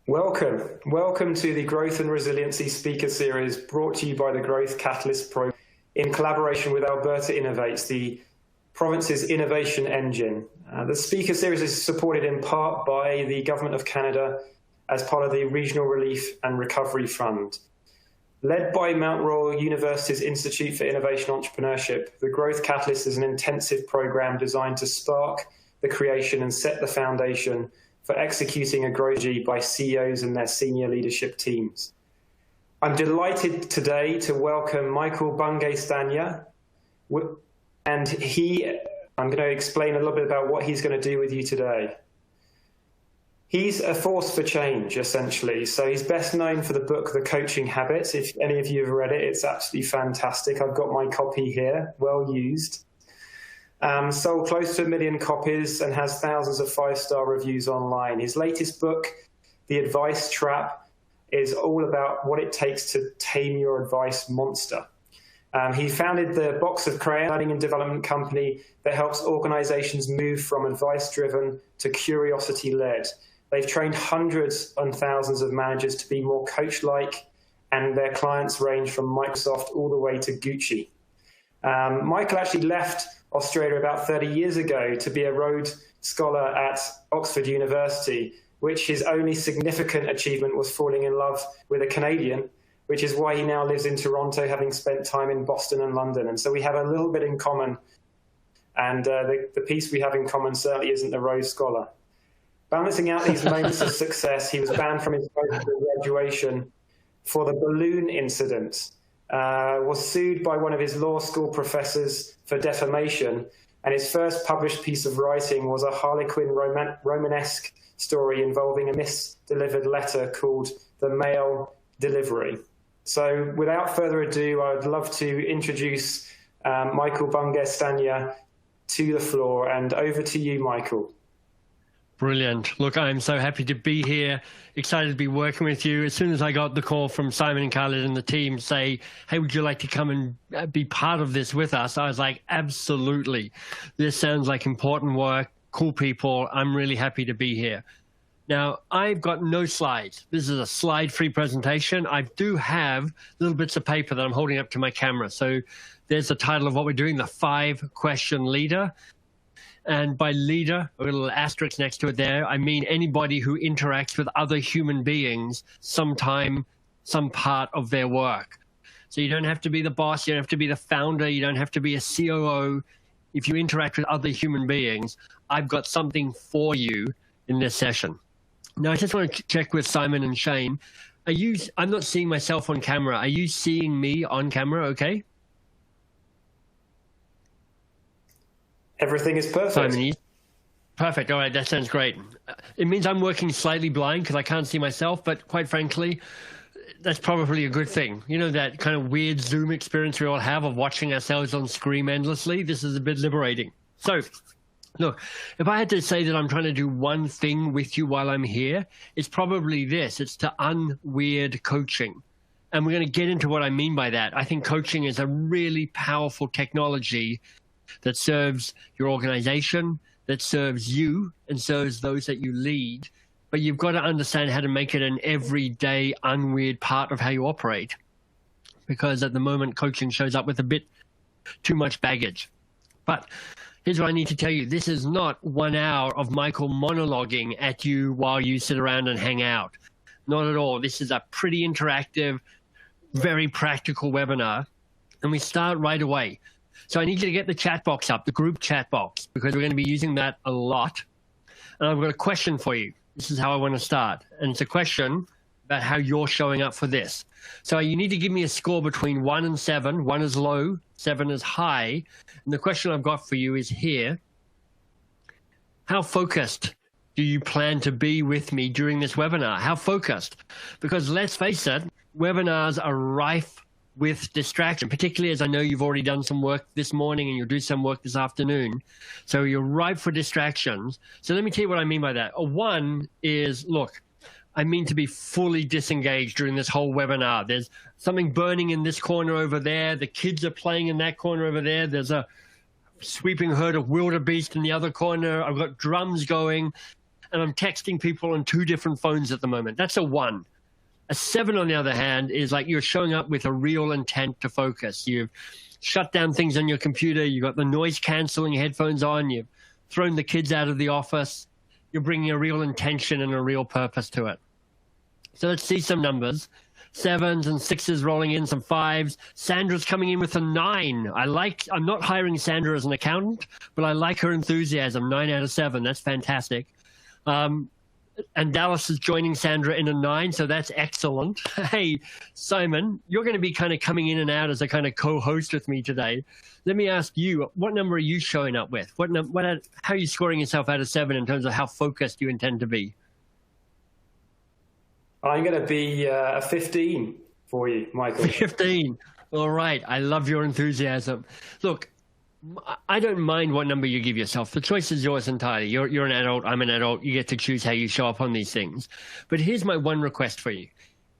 Welcome to the Growth and Resiliency Speaker Series brought to you by the Growth Catalyst Program in collaboration with Alberta Innovates, the province's innovation engine. The Speaker Series is supported in part by the Government of Canada as part of the Regional Relief and Recovery Fund. Led by Mount Royal University's Institute for Innovation Entrepreneurship, the Growth Catalyst is an intensive program designed to spark the creation and set the foundation for executing a growth strategy by CEOs and their senior leadership teams. I'm delighted today to welcome Michael Bungay Stanier, and I'm going to explain a little bit about what he's going to do with you today. He's a force for change, essentially. So he's best known for the book, The Coaching Habits. If any of you have read it, it's absolutely fantastic. I've got my copy here, well used. Sold close to 1 million copies and has thousands of 5-star reviews online. His latest book, The Advice Trap, is all about what it takes to tame your advice monster. He founded the Box of Crayons learning and development company that helps organizations move from advice-driven to curiosity-led. They've trained hundreds and thousands of managers to be more coach-like, and their clients range from Microsoft all the way to Gucci. Michael actually left Australia about 30 years ago to be a Rhodes Scholar at Oxford University, which his only significant achievement was falling in love with a Canadian, which is why he now lives in Toronto, having spent time in Boston and London. And so we have a little bit in common. And the piece we have in common certainly isn't the Rhodes Scholar. Balancing out these moments of success, he was banned from his graduation for the balloon incident. Was sued by one of his law school professors for defamation, and his first published piece of writing was a Harlequin Romanesque story involving a misdelivered letter called The Mail Delivery. So without further ado, I would love to introduce Michael Bungay Stanier to the floor, and over to you, Michael. Brilliant. Look, I'm so happy to be here, excited to be working with you. As soon as I got the call from Simon and Khaled and the team say, hey, would you like to come and be part of this with us? I was like, absolutely. This sounds like important work, cool people. I'm really happy to be here. Now, I've got no slides. This is a slide-free presentation. I do have little bits of paper that I'm holding up to my camera. So there's the title of what we're doing, the 5-question leader. And by leader, a little asterisk next to it there, I mean anybody who interacts with other human beings sometime, some part of their work. So you don't have to be the boss, you don't have to be the founder, you don't have to be a COO. If you interact with other human beings, I've got something for you in this session. Now, I just want to check with Simon and Shane. I'm not seeing myself on camera. Are you seeing me on camera okay? Everything is perfect. Simon, perfect. All right, that sounds great. It means I'm working slightly blind because I can't see myself, but quite frankly, that's probably a good thing. You know, that kind of weird Zoom experience we all have of watching ourselves on screen endlessly? This is a bit liberating. So, look, if I had to say that I'm trying to do one thing with you while I'm here, it's probably this. It's to unweird coaching. And we're going to get into what I mean by that. I think coaching is a really powerful technology that serves your organization, that serves you, and serves those that you lead. But you've got to understand how to make it an everyday, unweird part of how you operate. Because at the moment, coaching shows up with a bit too much baggage. But here's what I need to tell you. This is not 1 hour of Michael monologuing at you while you sit around and hang out. Not at all. This is a pretty interactive, very practical webinar. And we start right away. So I need you to get the chat box up, the group chat box, because we're going to be using that a lot. And I've got a question for you. This is how I want to start. And it's a question about how you're showing up for this. So you need to give me a score between 1 and 7. 1 is low, 7 is high. And the question I've got for you is here. How focused do you plan to be with me during this webinar? How focused? Because let's face it, webinars are rife with distraction, particularly as I know you've already done some work this morning and you'll do some work this afternoon. So you're ripe for distractions. So let me tell you what I mean by that. One is, look, I mean to be fully disengaged during this whole webinar. There's something burning in this corner over there. The kids are playing in that corner over there. There's a sweeping herd of wildebeest in the other corner. I've got drums going. and I'm texting people on 2 different phones at the moment. That's a 1. A 7, on the other hand, is like you're showing up with a real intent to focus. You've shut down things on your computer. You've got the noise canceling headphones on. You've thrown the kids out of the office. You're bringing a real intention and a real purpose to it. So let's see some numbers. 7s and 6s rolling in, some 5s. Sandra's coming in with a 9. I'm not hiring Sandra as an accountant, but I like her enthusiasm. 9 out of 7. That's fantastic. And Dallas is joining Sandra in a 9, so that's excellent. Hey, Simon, you're going to be kind of coming in and out as a kind of co-host with me today. Let me ask you, what number are you showing up with? How are you scoring yourself out of 7 in terms of how focused you intend to be? I'm going to be a 15 for you, Michael. 15. All right. I love your enthusiasm. Look, I don't mind what number you give yourself. The choice is yours entirely. You're an adult. I'm an adult. You get to choose how you show up on these things. But here's my one request for you.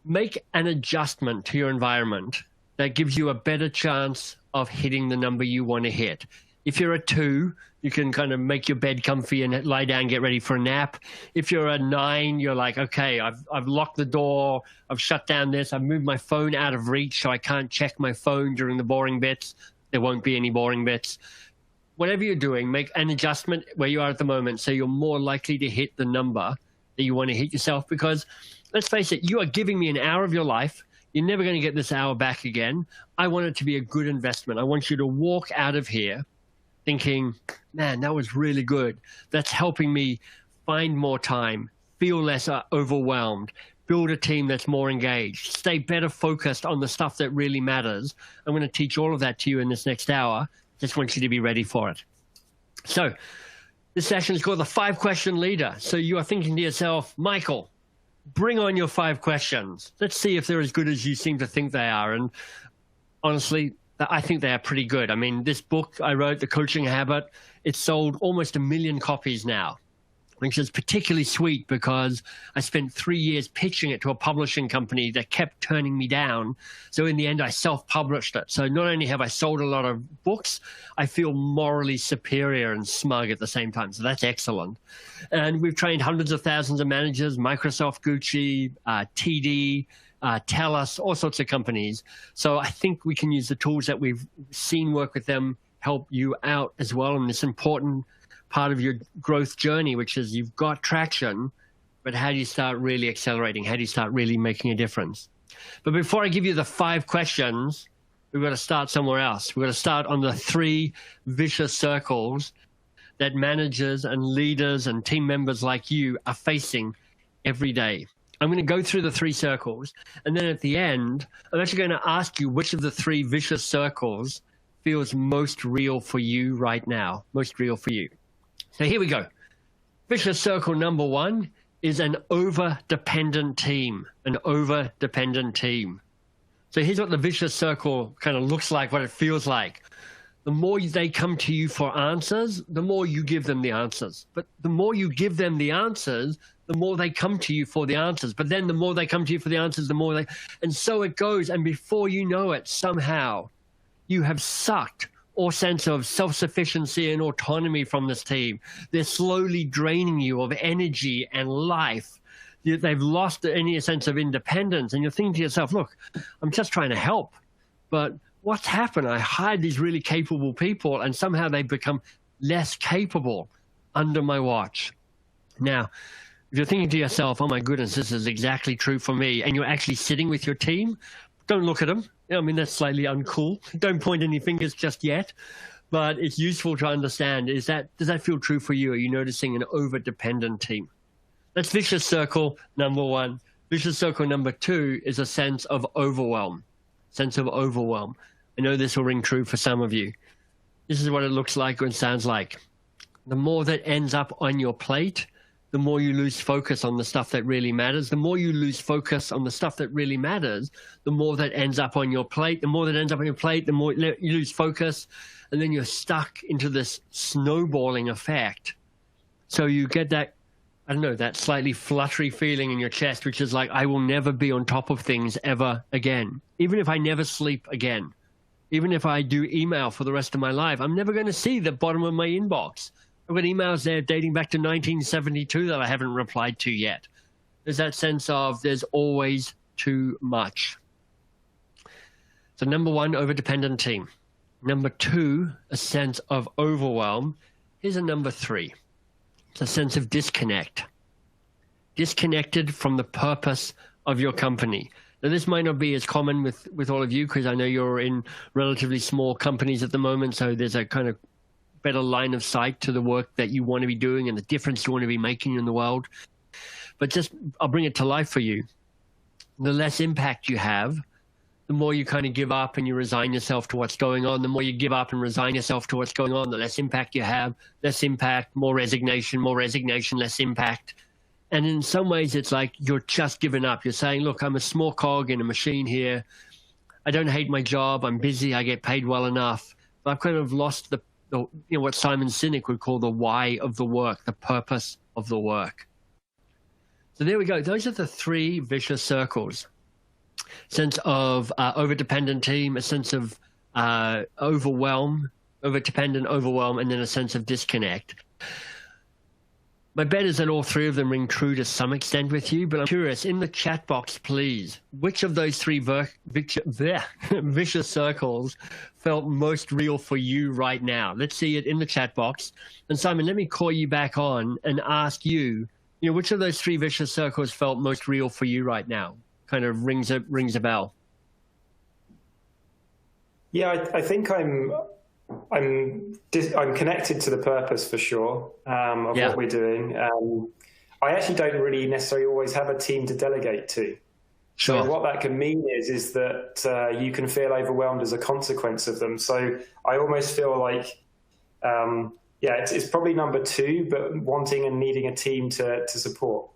Make an adjustment to your environment that gives you a better chance of hitting the number you want to hit. If you're a 2, you can kind of make your bed comfy and lie down, get ready for a nap. If you're a 9, you're like, okay, I've locked the door. I've shut down this. I've moved my phone out of reach so I can't check my phone during the boring bits. There won't be any boring bits. Whatever you're doing, make an adjustment where you are at the moment so you're more likely to hit the number that you want to hit yourself. Because let's face it, you are giving me an hour of your life. You're never going to get this hour back again. I want it to be a good investment. I want you to walk out of here thinking, man, that was really good. That's helping me find more time, feel less overwhelmed, build a team that's more engaged, stay better focused on the stuff that really matters. I'm going to teach all of that to you in this next hour. Just want you to be ready for it. So this session is called the 5-question leader. So you are thinking to yourself, Michael, bring on your 5 questions. Let's see if they're as good as you seem to think they are. And honestly, I think they are pretty good. I mean, this book I wrote, The Coaching Habit, it's sold almost 1 million copies now, which is particularly sweet because I spent 3 years pitching it to a publishing company that kept turning me down. So in the end, I self-published it. So not only have I sold a lot of books, I feel morally superior and smug at the same time. So that's excellent. And we've trained hundreds of thousands of managers, Microsoft, Gucci, TD, TELUS, all sorts of companies. So I think we can use the tools that we've seen work with them, help you out as well in this important part of your growth journey, which is you've got traction, but how do you start really accelerating? How do you start really making a difference? But before I give you the 5 questions, we've got to start somewhere else. We've got to start on the 3 vicious circles that managers and leaders and team members like you are facing every day. I'm going to go through the 3 circles, and then at the end, I'm actually going to ask you which of the 3 vicious circles feels most real for you right now, most real for you. So here we go. Vicious circle number 1 is an over-dependent team, an over-dependent team. So here's what the vicious circle kind of looks like, what it feels like. The more they come to you for answers, the more you give them the answers. But the more you give them the answers, the more they come to you for the answers. But then the more they come to you for the answers, the more they... And so it goes. And before you know it, somehow you have sucked all sense of self-sufficiency and autonomy from this team. They're slowly draining you of energy and life. They've lost any sense of independence. And you're thinking to yourself, look, I'm just trying to help. But what's happened? I hired these really capable people, and somehow they've become less capable under my watch. Now, if you're thinking to yourself, oh my goodness, this is exactly true for me, and you're actually sitting with your team, don't look at them. I mean, that's slightly uncool. Don't point any fingers just yet, but it's useful to understand. Does that feel true for you? Are you noticing an over-dependent team? That's vicious circle number 1. Vicious circle number 2 is a sense of overwhelm. Sense of overwhelm. I know this will ring true for some of you. This is what it looks like and sounds like. The more that ends up on your plate, the more you lose focus on the stuff that really matters. The more you lose focus on the stuff that really matters, the more that ends up on your plate. The more that ends up on your plate, the more you lose focus. And then you're stuck into this snowballing effect. So you get that, I don't know, that slightly fluttery feeling in your chest, which is like, I will never be on top of things ever again. Even if I never sleep again. Even if I do email for the rest of my life, I'm never going to see the bottom of my inbox. I've got emails there dating back to 1972 that I haven't replied to yet. There's that sense of there's always too much. So number one, over-dependent team. Number two, a sense of overwhelm. Here's a number three. It's a sense of disconnect. Disconnected from the purpose of your company. Now, this might not be as common with all of you because I know you're in relatively small companies at the moment, so there's a kind of better line of sight to the work that you want to be doing and the difference you want to be making in the world. But just, I'll bring it to life for you. The less impact you have, the more you kind of give up and you resign yourself to what's going on. The more you give up and resign yourself to what's going on, the less impact you have, less impact, more resignation, less impact. And in some ways, it's like you're just giving up. You're saying, look, I'm a small cog in a machine here. I don't hate my job. I'm busy. I get paid well enough. But I've kind of lost the what Simon Sinek would call the why of the work, the purpose of the work. So there we go. Those are the three vicious circles. Sense of over-dependent team, a sense of overwhelm, over-dependent, overwhelm, and then a sense of disconnect. My bet is that all three of them ring true to some extent with you, but I'm curious, in the chat box, please, which of those three vicious circles felt most real for you right now? Let's see it in the chat box. And Simon, let me call you back on and ask you, which of those three vicious circles felt most real for you right now? Kind of rings a bell. Yeah, I think I'm connected to the purpose for sure of what we're doing. I actually don't really necessarily always have a team to delegate to. Sure. So what that can mean is that you can feel overwhelmed as a consequence of them. So I almost feel like, it's probably number two, but wanting and needing a team to support.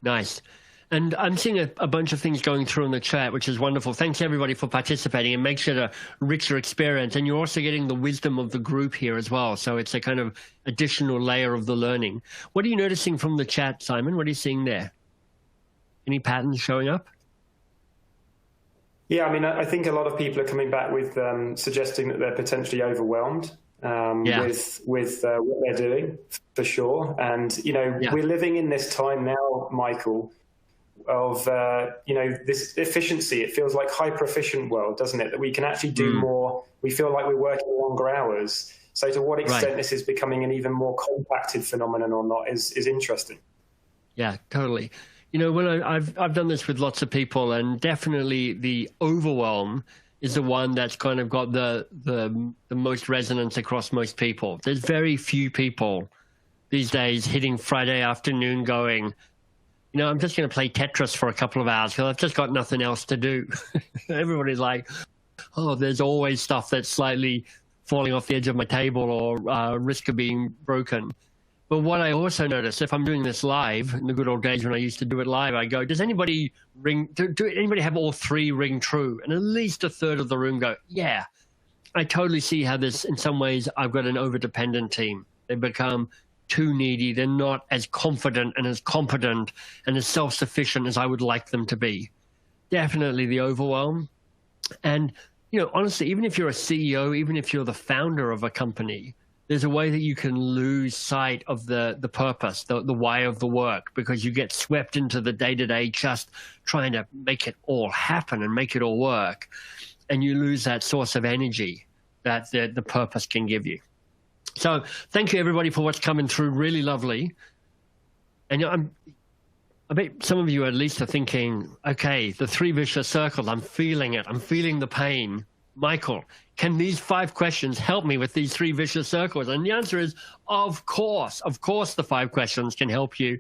Nice. And I'm seeing a bunch of things going through in the chat, which is wonderful. Thanks, everybody, for participating. It makes it a richer experience. And you're also getting the wisdom of the group here as well. So it's a kind of additional layer of the learning. What are you noticing from the chat, Simon? What are you seeing there? Any patterns showing up? Yeah, I mean, I think a lot of people are coming back with suggesting that they're potentially overwhelmed with what they're doing, for sure. And, we're living in this time now, Michael, of this efficiency. It feels like hyper-efficient world, doesn't it? That we can actually do more. We feel like we're working longer hours. So to what extent this is becoming an even more compacted phenomenon or not is interesting. Yeah, totally. When I've done this with lots of people, and definitely the overwhelm is the one that's kind of got the most resonance across most people. There's very few people these days hitting Friday afternoon going, I'm just going to play Tetris for a couple of hours because I've just got nothing else to do. Everybody's like, oh, there's always stuff that's slightly falling off the edge of my table or risk of being broken. But what I also notice, if I'm doing this live, in the good old days when I used to do it live, I go, does anybody anybody have all three ring true? And at least a third of the room go, yeah. I totally see how this, in some ways, I've got an over-dependent team. They become too needy. They're not as confident and as competent and as self-sufficient as I would like them to be. Definitely the overwhelm. And, honestly, even if you're a CEO, even if you're the founder of a company, there's a way that you can lose sight of the purpose, the why of the work, because you get swept into the day-to-day just trying to make it all happen and make it all work. And you lose that source of energy that the purpose can give you. So thank you, everybody, for what's coming through. Really lovely. And I bet some of you at least are thinking, okay, the three vicious circles, I'm feeling it. I'm feeling the pain. Michael, can these 5 questions help me with these 3 vicious circles? And the answer is, of course. Of course the 5 questions can help you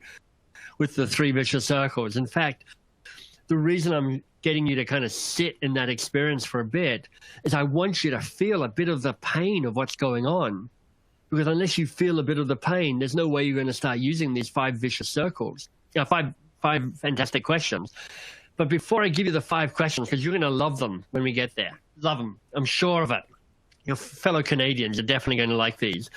with the 3 vicious circles. In fact, the reason I'm getting you to kind of sit in that experience for a bit is I want you to feel a bit of the pain of what's going on. Because unless you feel a bit of the pain, there's no way you're going to start using these 5 vicious circles. Five fantastic questions. But before I give you the 5 questions, because you're going to love them when we get there. Love them. I'm sure of it. Your fellow Canadians are definitely going to like these.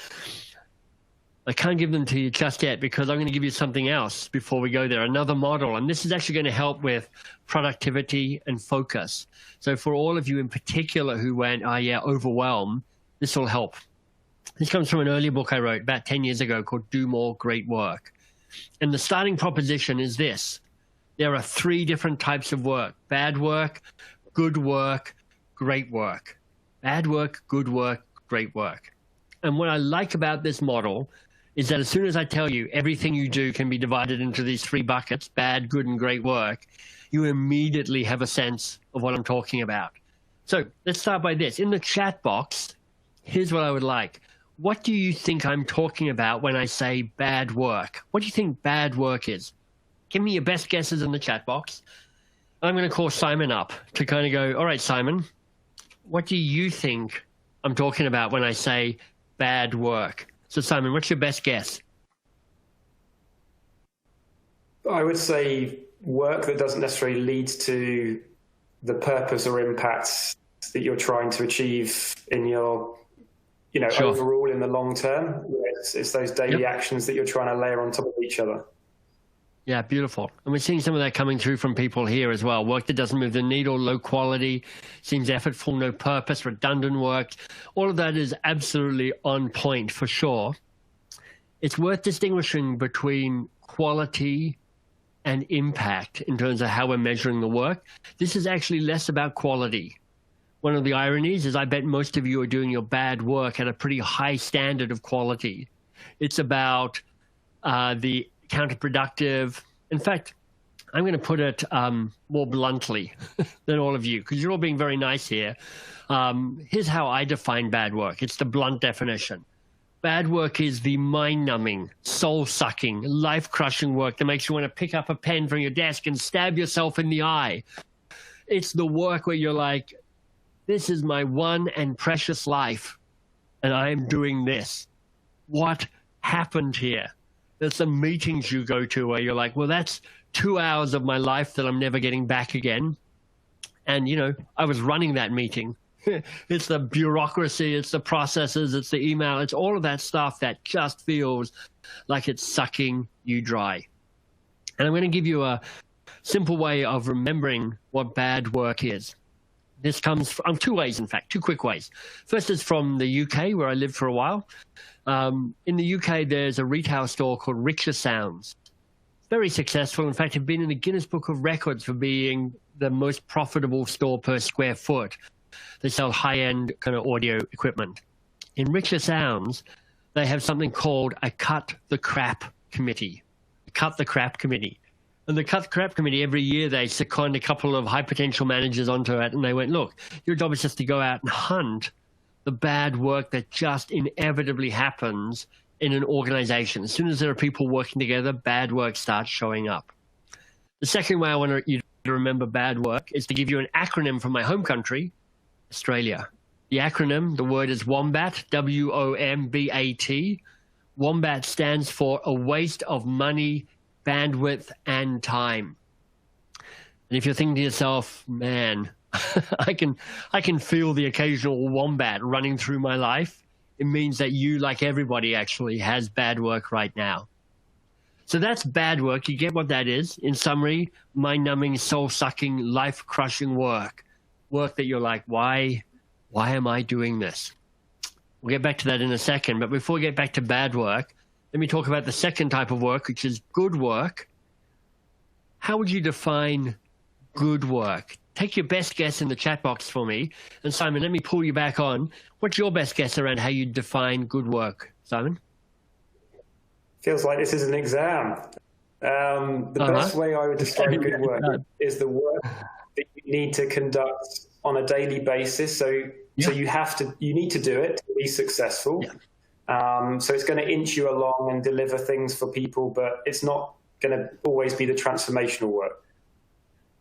I can't give them to you just yet because I'm going to give you something else before we go there, another model. And this is actually going to help with productivity and focus. So for all of you in particular who went, overwhelmed, this will help. This comes from an earlier book I wrote about 10 years ago called Do More Great Work. And the starting proposition is this. There are 3 different types of work: bad work, good work, great work. Bad work, good work, great work. And what I like about this model is that as soon as I tell you everything you do can be divided into these 3 buckets, bad, good, and great work, you immediately have a sense of what I'm talking about. So let's start by this. In the chat box, here's what I would like. What do you think I'm talking about when I say bad work? What do you think bad work is? Give me your best guesses in the chat box. I'm going to call Simon up to kind of go, all right, Simon, what do you think I'm talking about when I say bad work? So Simon, what's your best guess? I would say work that doesn't necessarily lead to the purpose or impacts that you're trying to achieve in your, sure, overall in the long term. It's those daily actions that you're trying to layer on top of each other. Yeah, beautiful. And we're seeing some of that coming through from people here as well. Work that doesn't move the needle, low quality, seems effortful, no purpose, redundant work. All of that is absolutely on point for sure. It's worth distinguishing between quality and impact in terms of how we're measuring the work. This is actually less about quality. One of the ironies is I bet most of you are doing your bad work at a pretty high standard of quality. It's about the counterproductive. In fact, I'm going to put it more bluntly than all of you, because you're all being very nice here. Here's how I define bad work. It's the blunt definition. Bad work is the mind-numbing, soul-sucking, life-crushing work that makes you want to pick up a pen from your desk and stab yourself in the eye. It's the work where you're like, this is my one and precious life, and I am doing this. What happened here? There's some meetings you go to where you're like, well, that's 2 hours of my life that I'm never getting back again. And, I was running that meeting. It's the bureaucracy, it's the processes, it's the email, it's all of that stuff that just feels like it's sucking you dry. And I'm going to give you a simple way of remembering what bad work is. This comes from 2 ways, in fact, 2 quick ways. First is from the UK, where I lived for a while. In the UK, there's a retail store called Richer Sounds. Very successful. In fact, have been in the Guinness Book of Records for being the most profitable store per square foot. They sell high-end kind of audio equipment. In Richer Sounds, they have something called a Cut the Crap Committee. A Cut the Crap Committee. And the Cut the Crap Committee, every year they second a couple of high-potential managers onto it, and they went, look, your job is just to go out and hunt the bad work that just inevitably happens in an organization. As soon as there are people working together, bad work starts showing up. The second way I want you to remember bad work is to give you an acronym from my home country, Australia. The acronym, the word is WOMBAT, W-O-M-B-A-T. WOMBAT stands for a waste of money, bandwidth, and time. And if you're thinking to yourself, man, I can feel the occasional wombat running through my life, it means that you, like everybody, actually has bad work right now. So that's bad work. You get what that is. In summary, mind-numbing, soul-sucking, life-crushing work. Work that you're like, why am I doing this? We'll get back to that in a second. But before we get back to bad work, let me talk about the second type of work, which is good work. How would you define good work? Take your best guess in the chat box for me. And Simon, let me pull you back on. What's your best guess around how you define good work, Simon? Feels like this is an exam. The best way I would describe good work is the work that you need to conduct on a daily basis. So you need to do it to be successful. Yeah. So it's going to inch you along and deliver things for people, but it's not going to always be the transformational work.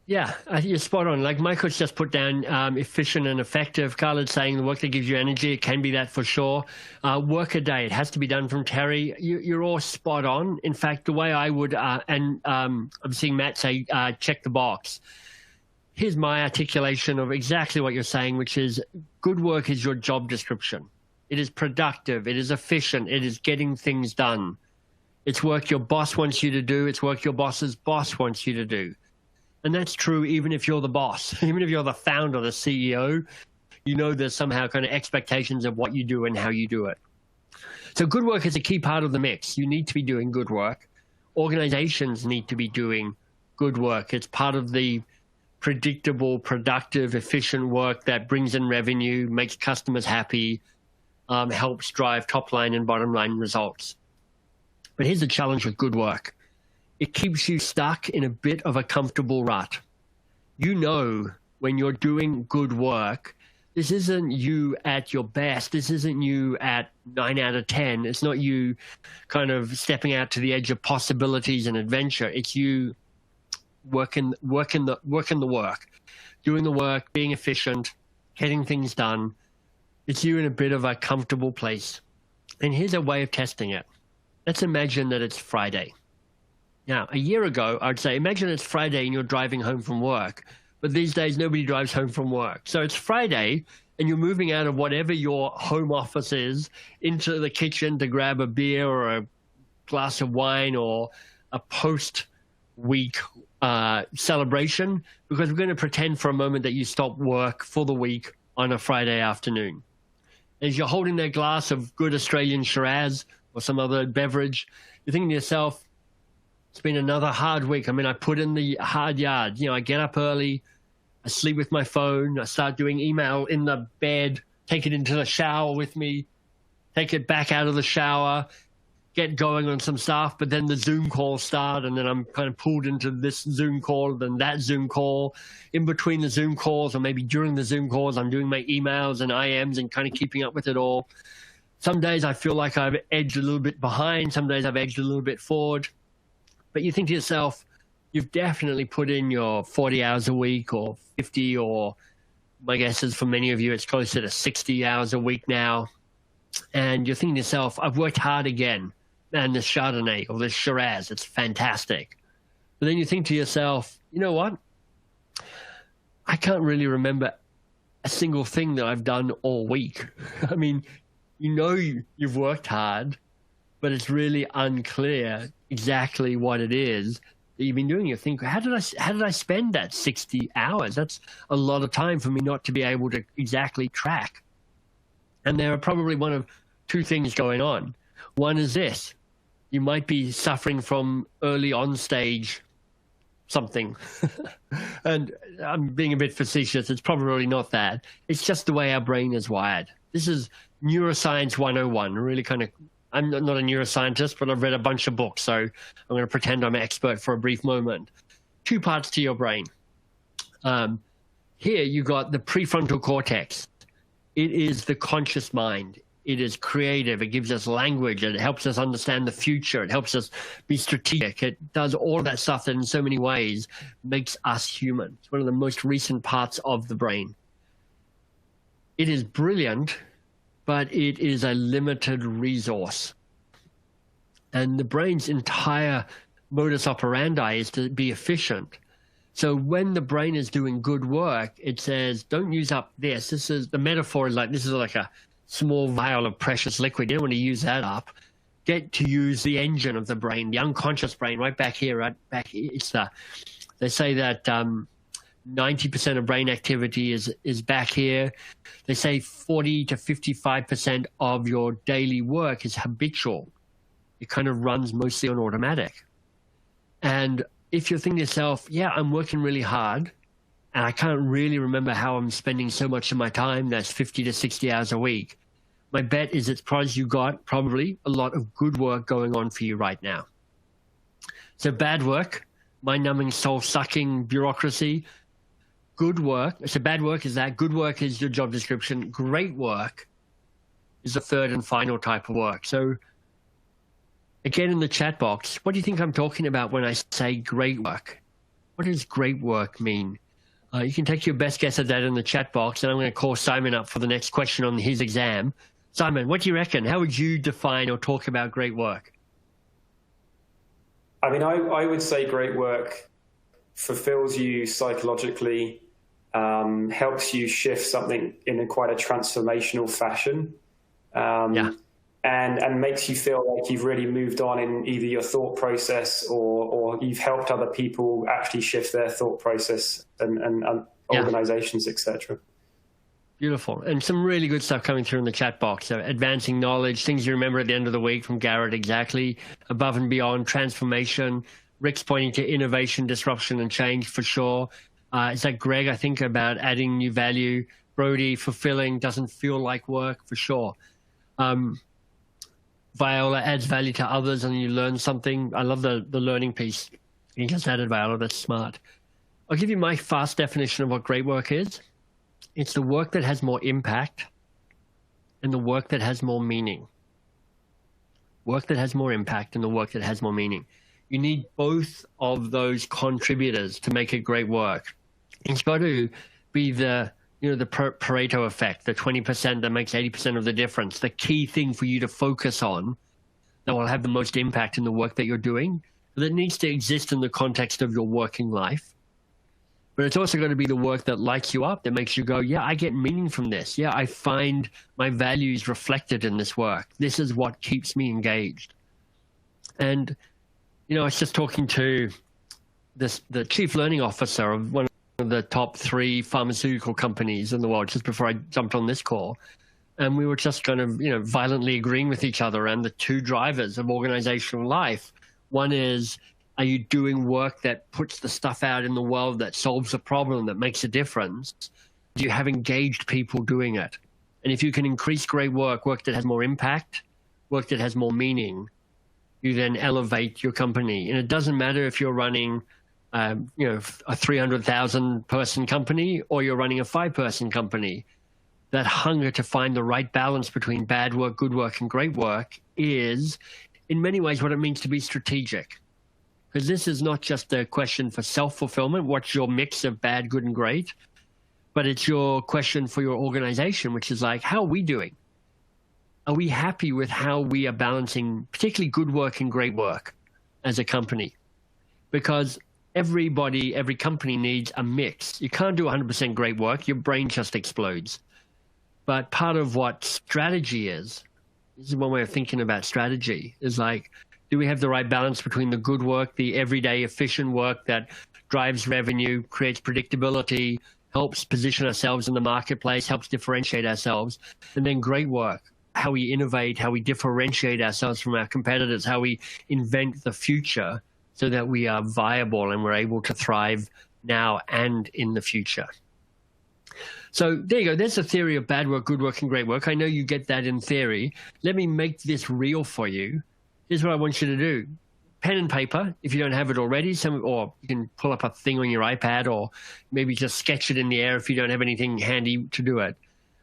Yeah, you're spot on. Like Michael's just put down efficient and effective. Khaled's saying the work that gives you energy, it can be that for sure. Work a day, it has to be done from Terry. You're all spot on. In fact, the way I would, I'm seeing Matt say, check the box. Here's my articulation of exactly what you're saying, which is good work is your job description. It is productive. It is efficient. It is getting things done. It's work your boss wants you to do. It's work your boss's boss wants you to do. And that's true even if you're the boss, even if you're the founder, the CEO, there's somehow kind of expectations of what you do and how you do it. So good work is a key part of the mix. You need to be doing good work. Organizations need to be doing good work. It's part of the predictable, productive, efficient work that brings in revenue, makes customers happy, helps drive top line and bottom line results. But here's the challenge with good work. It keeps you stuck in a bit of a comfortable rut. You know when you're doing good work, this isn't you at your best. This isn't you at 9 out of 10. It's not you kind of stepping out to the edge of possibilities and adventure. It's you working the work, doing the work, being efficient, getting things done. It's you in a bit of a comfortable place. And here's a way of testing it. Let's imagine that it's Friday. Now, a year ago, I'd say, imagine it's Friday and you're driving home from work. But these days, nobody drives home from work. So it's Friday, and you're moving out of whatever your home office is into the kitchen to grab a beer or a glass of wine or a post-week celebration, because we're going to pretend for a moment that you stopped work for the week on a Friday afternoon. As you're holding that glass of good Australian Shiraz or some other beverage, you're thinking to yourself, it's been another hard week. I mean, I put in the hard yards. You know, I get up early, I sleep with my phone, I start doing email in the bed, take it into the shower with me, take it back out of the shower, get going on some stuff, but then the Zoom calls start, and then I'm kind of pulled into this Zoom call, then that Zoom call. In between the Zoom calls, or maybe during the Zoom calls, I'm doing my emails and IMs and kind of keeping up with it all. Some days I feel like I've edged a little bit behind. Some days I've edged a little bit forward. But you think to yourself, you've definitely put in your 40 hours a week or 50, or my guess is for many of you, it's closer to 60 hours a week now. And you're thinking to yourself, I've worked hard again. Man, this Chardonnay or this Shiraz, it's fantastic. But then you think to yourself, you know what? I can't really remember a single thing that I've done all week. I mean, you know you've worked hard, but it's really unclear exactly what it is that you've been doing. You think, how did I spend that 60 hours? That's a lot of time for me not to be able to exactly track. And there are probably one of two things going on. One is this: you might be suffering from early on stage something. And I'm being a bit facetious. It's probably not that. It's just the way our brain is wired. This is neuroscience 101, really kind of. I'm not a neuroscientist, but I've read a bunch of books, so I'm going to pretend I'm an expert for a brief moment. Two parts to your brain. Here you got the prefrontal cortex. It is the conscious mind. It is creative. It gives us language. It helps us understand the future. It helps us be strategic. It does all of that stuff that in so many ways makes us human. It's one of the most recent parts of the brain. It is brilliant, but it is a limited resource. And the brain's entire modus operandi is to be efficient. So when the brain is doing good work, it says, don't use up this. This is the metaphor is like, this is like a small vial of precious liquid. You don't want to use that up. Get to use the engine of the brain, the unconscious brain, right back here, right back here. They say that 90% of brain activity is back here. They say 40 to 55% of your daily work is habitual. It kind of runs mostly on automatic. And if you're thinking to yourself, yeah, I'm working really hard, and I can't really remember how I'm spending so much of my time, that's 50 to 60 hours a week, my bet is it's because you got probably a lot of good work going on for you right now. So bad work, mind-numbing, soul-sucking bureaucracy. Good work, so bad work is that. Good work is your job description. Great work is the third and final type of work. So again, in the chat box, what do you think I'm talking about when I say great work? What does great work mean? You can take your best guess at that in the chat box, and I'm going to call Simon up for the next question on his exam. Simon, what do you reckon? How would you define or talk about great work? I mean, I would say great work fulfills you psychologically, helps you shift something in a quite a transformational fashion, and makes you feel like you've really moved on in either your thought process or you've helped other people actually shift their thought process and organizations, etc. Beautiful. And some really good stuff coming through in the chat box. So advancing knowledge, things you remember at the end of the week from Garrett, exactly. Above and beyond, transformation. Rick's pointing to innovation, disruption, and change for sure. Is that Greg, I think, about adding new value? Brody, fulfilling, doesn't feel like work, for sure. Viola adds value to others and you learn something. I love the learning piece. You just added Viola, that's smart. I'll give you my fast definition of what great work is. It's the work that has more impact and the work that has more meaning. Work that has more impact and the work that has more meaning. You need both of those contributors to make it great work. It's got to be the Pareto effect, the 20% that makes 80% of the difference, the key thing for you to focus on that will have the most impact in the work that you're doing, that needs to exist in the context of your working life. But it's also going to be the work that lights you up, that makes you go, yeah, I get meaning from this. Yeah, I find my values reflected in this work. This is what keeps me engaged. And, I was just talking to the chief learning officer of one of the top 3 pharmaceutical companies in the world just before I jumped on this call. And we were just kind of, violently agreeing with each other around the 2 drivers of organizational life. One is, are you doing work that puts the stuff out in the world that solves a problem, that makes a difference? Do you have engaged people doing it? And if you can increase great work, work that has more impact, work that has more meaning, you then elevate your company. And it doesn't matter if you're running, a 300,000 person company or you're running a 5-person company. That hunger to find the right balance between bad work, good work, and great work is, in many ways, what it means to be strategic. Because this is not just a question for self-fulfillment, what's your mix of bad, good, and great, but it's your question for your organization, which is like, how are we doing? Are we happy with how we are balancing particularly good work and great work as a company? Because every company needs a mix. You can't do 100% great work, your brain just explodes. But part of what strategy is, this is one way of thinking about strategy, is like, do we have the right balance between the good work, the everyday efficient work that drives revenue, creates predictability, helps position ourselves in the marketplace, helps differentiate ourselves, and then great work, how we innovate, how we differentiate ourselves from our competitors, how we invent the future so that we are viable and we're able to thrive now and in the future. So there you go. There's the theory of bad work, good work, and great work. I know you get that in theory. Let me make this real for you. Here's what I want you to do. Pen and paper, if you don't have it already, or you can pull up a thing on your iPad, or maybe just sketch it in the air if you don't have anything handy to do it.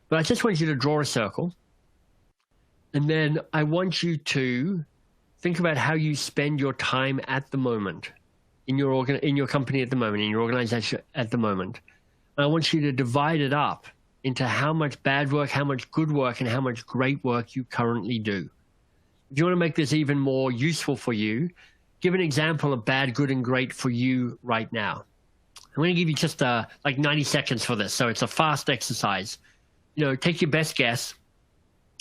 But I just want you to draw a circle. And then I want you to think about how you spend your time at the moment, in your company at the moment, in your organization at the moment. And I want you to divide it up into how much bad work, how much good work, and how much great work you currently do. If you want to make this even more useful for you, give an example of bad, good, and great for you right now. I'm going to give you just like 90 seconds for this, so it's a fast exercise. Take your best guess.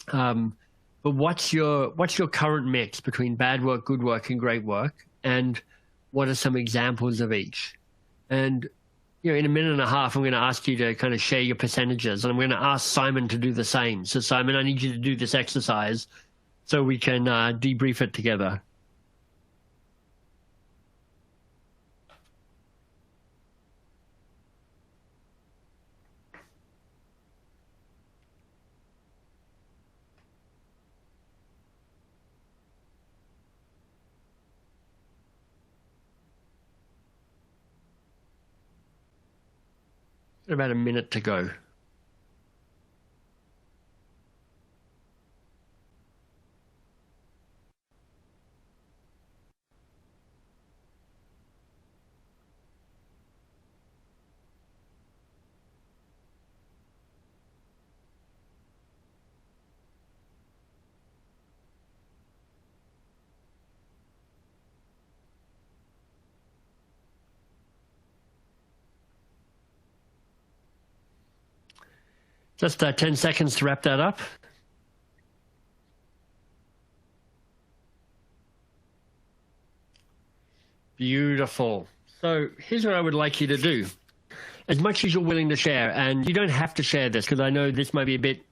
But what's your current mix between bad work, good work, and great work? And what are some examples of each? And in a minute and a half, I'm going to ask you to kind of share your percentages, and I'm going to ask Simon to do the same. So Simon, I need you to do this exercise so we can debrief it together. About a minute to go. Just 10 seconds to wrap that up. Beautiful. So here's what I would like you to do. as much as you're willing to share, and you don't have to share this because I know this might be a bit,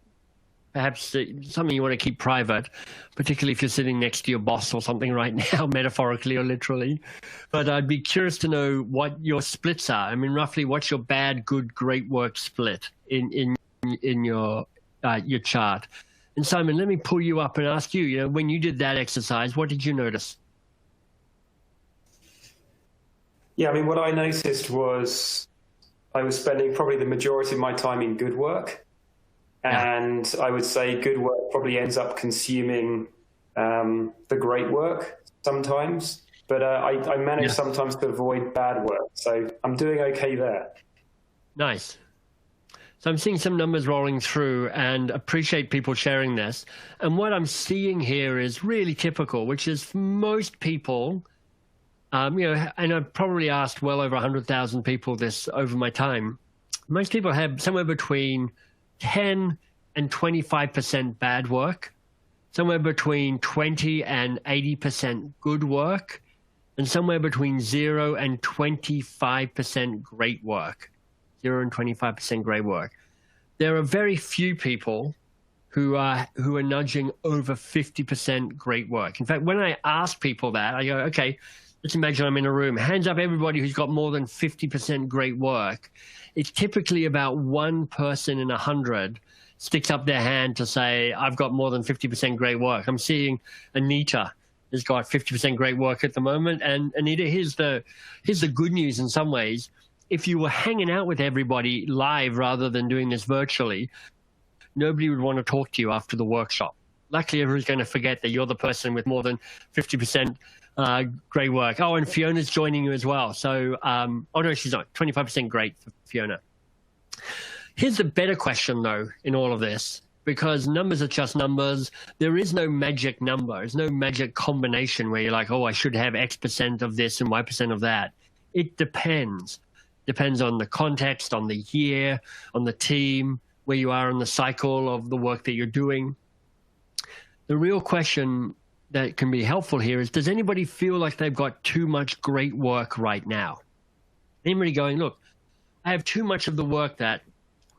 perhaps something you want to keep private, particularly if you're sitting next to your boss or something right now, metaphorically or literally. But I'd be curious to know what your splits are. I mean, roughly, what's your bad, good, great work split in your chart? And Simon, let me pull you up and ask you, when you did that exercise, what did you notice? Yeah, I mean, what I noticed was I was spending probably the majority of my time in good work. And I would say good work probably ends up consuming the great work sometimes. But I manage sometimes to avoid bad work. So I'm doing okay there. Nice. So I'm seeing some numbers rolling through and appreciate people sharing this. And what I'm seeing here is really typical, which is for most people, and I've probably asked well over 100,000 people this over my time. Most people have somewhere between 10 and 25% bad work, somewhere between 20 and 80% good work, and somewhere between 0 and 25% great work. 0 and 25% great work. There are very few people who are nudging over 50% great work. In fact, when I ask people that, I go, okay, let's imagine I'm in a room. Hands up everybody who's got more than 50% great work. It's typically about 1 person in 100 sticks up their hand to say, I've got more than 50% great work. I'm seeing Anita has got 50% great work at the moment. And Anita, here's the good news in some ways. If you were hanging out with everybody live rather than doing this virtually, nobody would want to talk to you after the workshop. Luckily, everyone's going to forget that you're the person with more than 50% great work. Oh, and Fiona's joining you as well. So, oh no, she's not. 25% great for Fiona. Here's the better question, though, in all of this, because numbers are just numbers. There is no magic number. There's no magic combination where you're like, oh, I should have X% of this and Y% of that. It depends. Depends on the context, on the year, on the team, where you are in the cycle of the work that you're doing. The real question that can be helpful here is, does anybody feel like they've got too much great work right now? Anybody going, look, I have too much of the work that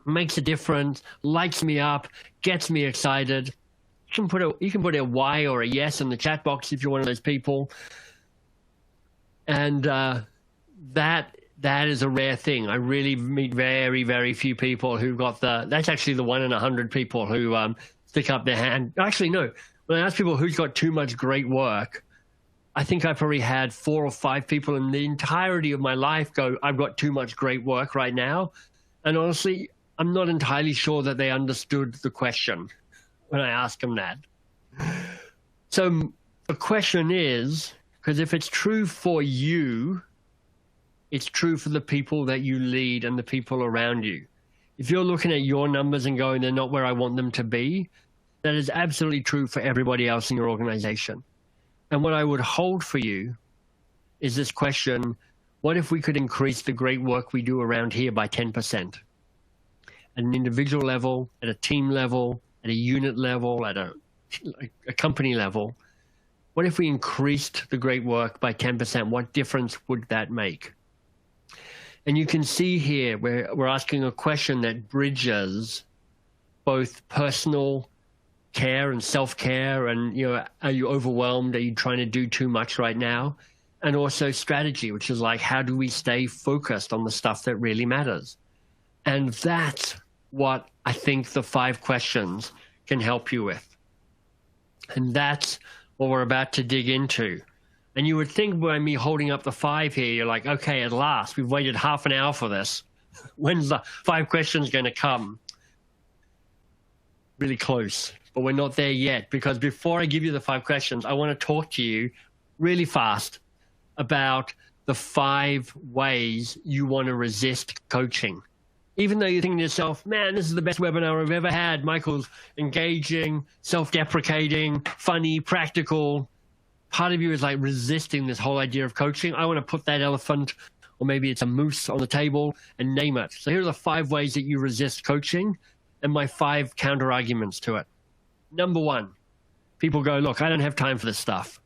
makes a difference, lights me up, gets me excited. You can put a Y or a yes in the chat box if you're one of those people. And that is a rare thing. I really meet very, very few people who've got that's actually the 1 in 100 people who stick up their hand. Actually, no. When I ask people who's got too much great work, I think I probably had 4 or 5 people in the entirety of my life go, I've got too much great work right now. And honestly, I'm not entirely sure that they understood the question when I asked them that. So the question is, because if it's true for you, it's true for the people that you lead and the people around you. If you're looking at your numbers and going, they're not where I want them to be, that is absolutely true for everybody else in your organization. And what I would hold for you is this question, what if we could increase the great work we do around here by 10%? At an individual level, at a team level, at a unit level, at a company level, what if we increased the great work by 10%? What difference would that make? And you can see here where we're asking a question that bridges both personal care and self-care and, are you overwhelmed? Are you trying to do too much right now? And also strategy, which is like, how do we stay focused on the stuff that really matters? And that's what I think the 5 questions can help you with. And that's what we're about to dig into. And you would think by me holding up the 5 here, you're like, okay, at last, we've waited half an hour for this. When's the 5 questions going to come? Really close, but we're not there yet, because before I give you the 5 questions, I want to talk to you really fast about the 5 ways you want to resist coaching. Even though you're thinking to yourself, man, this is the best webinar I've ever had. Michael's engaging, self-deprecating, funny, practical. Part of you is like resisting this whole idea of coaching. I want to put that elephant, or maybe it's a moose on the table, and name it. So here are the 5 ways that you resist coaching and my 5 counter arguments to it. Number 1, people go, look, I don't have time for this stuff.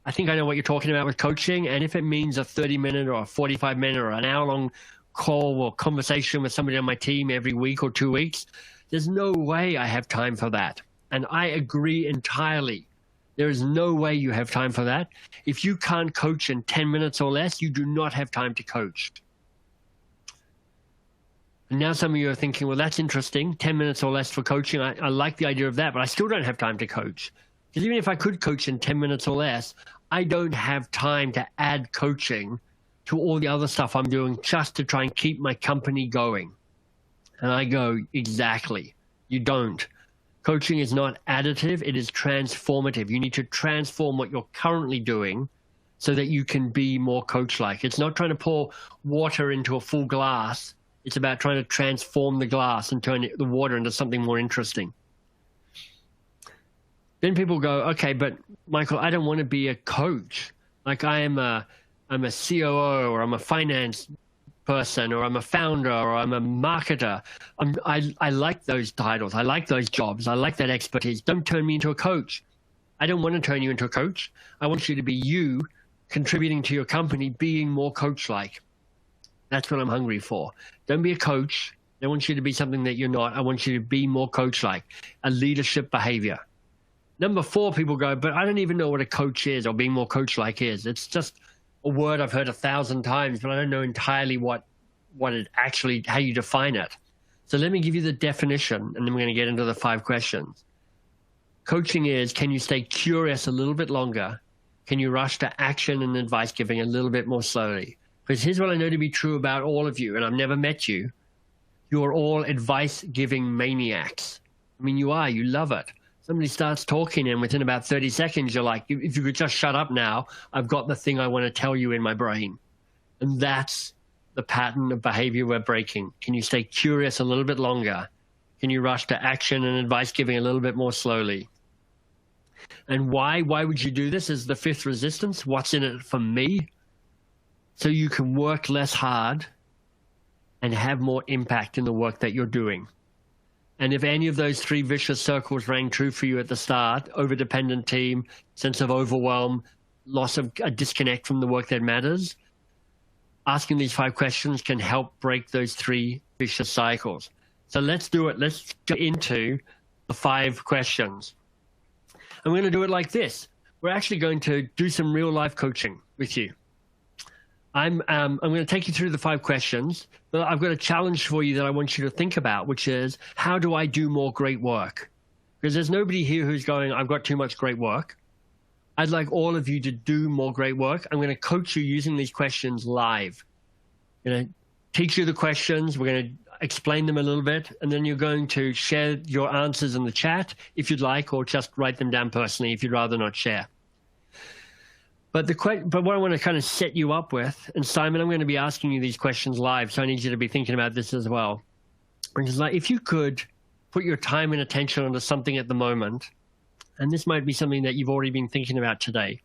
I think I know what you're talking about with coaching. And if it means a 30-minute or a 45-minute or an hour-long call or conversation with somebody on my team every week or 2 weeks. There's no way I have time for that. And I agree entirely. There is no way you have time for that. If you can't coach in 10 minutes or less, you do not have time to coach. And now some of you are thinking, well, that's interesting, 10 minutes or less for coaching. I like the idea of that, but I still don't have time to coach. Because even if I could coach in 10 minutes or less, I don't have time to add coaching to all the other stuff I'm doing just to try and keep my company going. And I go, exactly. You don't. Coaching is not additive, it is transformative. You need to transform what you're currently doing so that you can be more coach-like. It's not trying to pour water into a full glass. It's about trying to transform the glass and turn the water into something more interesting. Then people go, okay, but Michael, I don't want to be a coach. Like I'm a COO, or I'm a finance person, or I'm a founder, or I'm a marketer. I like those titles. I like those jobs. I like that expertise. Don't turn me into a coach. I don't want to turn you into a coach. I want you to be you, contributing to your company, being more coach-like. That's what I'm hungry for. Don't be a coach. I don't want you to be something that you're not. I want you to be more coach-like, a leadership behavior. Number 4, people go, but I don't even know what a coach is or being more coach-like is. It's just a word I've heard 1,000 times, but I don't know entirely what it actually, how you define it. So let me give you the definition, and then we're going to get into the 5 questions. Coaching is, can you stay curious a little bit longer? Can you rush to action and advice giving a little bit more slowly? Because here's what I know to be true about all of you, and I've never met you. You're all advice-giving maniacs. I mean, you are. You love it. Somebody starts talking, and within about 30 seconds, you're like, if you could just shut up now, I've got the thing I want to tell you in my brain. And that's the pattern of behavior we're breaking. Can you stay curious a little bit longer? Can you rush to action and advice giving a little bit more slowly? And why? Why would you do this? Is the 5th resistance. What's in it for me? So you can work less hard and have more impact in the work that you're doing. And if any of those 3 vicious circles rang true for you at the start, overdependent team, sense of overwhelm, loss of a disconnect from the work that matters, asking these 5 questions can help break those 3 vicious cycles. So let's do it. Let's get into the 5 questions. I'm going to do it like this. We're actually going to do some real life coaching with you. I'm going to take you through the 5 questions, but I've got a challenge for you that I want you to think about, which is, how do I do more great work? Because there's nobody here who's going, I've got too much great work. I'd like all of you to do more great work. I'm going to coach you using these questions live. I'm going to teach you the questions. We're going to explain them a little bit, and then you're going to share your answers in the chat if you'd like, or just write them down personally if you'd rather not share. But what I want to kind of set you up with, and Simon, I'm going to be asking you these questions live, so I need you to be thinking about this as well. It's like, if you could put your time and attention onto something at the moment, and this might be something that you've already been thinking about today.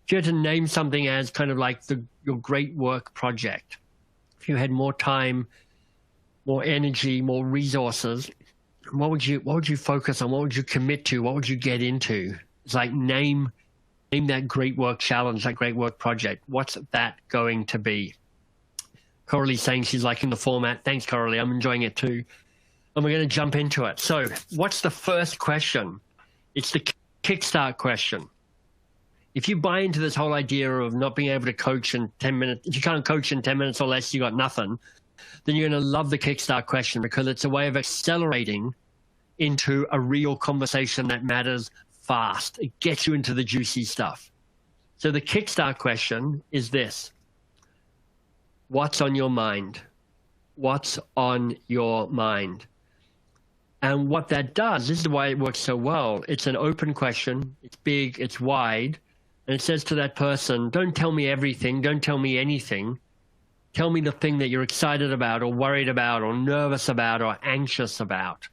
If you had to name something as kind of like your great work project, if you had more time, more energy, more resources, what would you focus on? What would you commit to? What would you get into? It's like name that great work challenge, that great work project. What's that going to be? Coralie's saying she's liking the format. Thanks, Coralie. I'm enjoying it too. And we're going to jump into it. So what's the first question? It's the kickstart question. If you buy into this whole idea of not being able to coach in 10 minutes, if you can't coach in 10 minutes or less, you got nothing, then you're going to love the kickstart question, because it's a way of accelerating into a real conversation that matters fast. It gets you into the juicy stuff. So the kickstart question is this: what's on your mind? What's on your mind? And what that does, this is why it works so well. It's an open question. It's big, it's wide. And it says to that person, don't tell me everything. Don't tell me anything. Tell me the thing that you're excited about, or worried about, or nervous about, or anxious about.